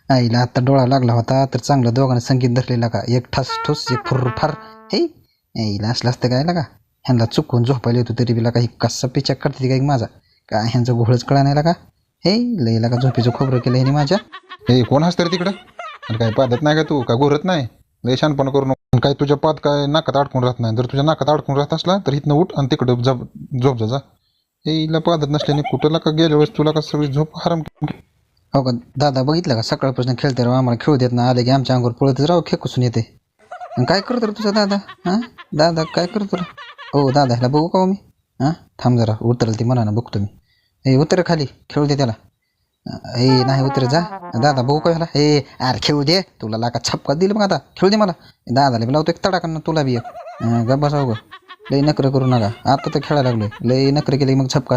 आईला आता डोळा लागला होता तर चांगलं दोघांना संगीत धरलेला का एक ठास ठोस एक फुरफार. हे आईला असलं असतं काय लागा ह्यांना चुकून झोपायला येतो तरी बिला काही कसा पिचा काढते काय माझा काय ह्यांचं घोळच कळा नाही लागा. हे लईला का झोपेचं खोबरं केलं ह्याने माझ्या. हे कोण हसतं रे तिकडं आणि काय पादत नाही का तू काय घोरत नाही लय शानपण करू नको काय तुझ्या पाद काय नाकात अडकून राहत नाही जर तुझ्या नाकात अडकून राहत असला तर इथनं उठ आणि तिकडं झोप जा हे हिला पादत नसल्याने कुठं का गेल्या वेळेस तुला का सगळी झोप हराम. हो का दादा बघितलं का सकाळपासून खेळते राव आम्हाला खेळू देत ना आले की आमच्या अंगावर पळतच राव खेकून येते. काय करतो रे तुझा दादा हां दादा काय करतो रे. हो दादा ह्याला बघू का हो मी हां थांब जरा उतरेल ती मनानं बघतो मी. हे उतर खाली खेळू दे त्याला. हे नाही उतर जा दादा बघू का ह्याला. हे अरे खेळू दे तुला लाका छपका दिल मग आता खेळू दे मला दादाला बी लावतो एक तडाकांना तुला बी एक गप्पा साव लई नखरं करू नका आता तर खेळायला लागलोय लई नखरं केली मग छपका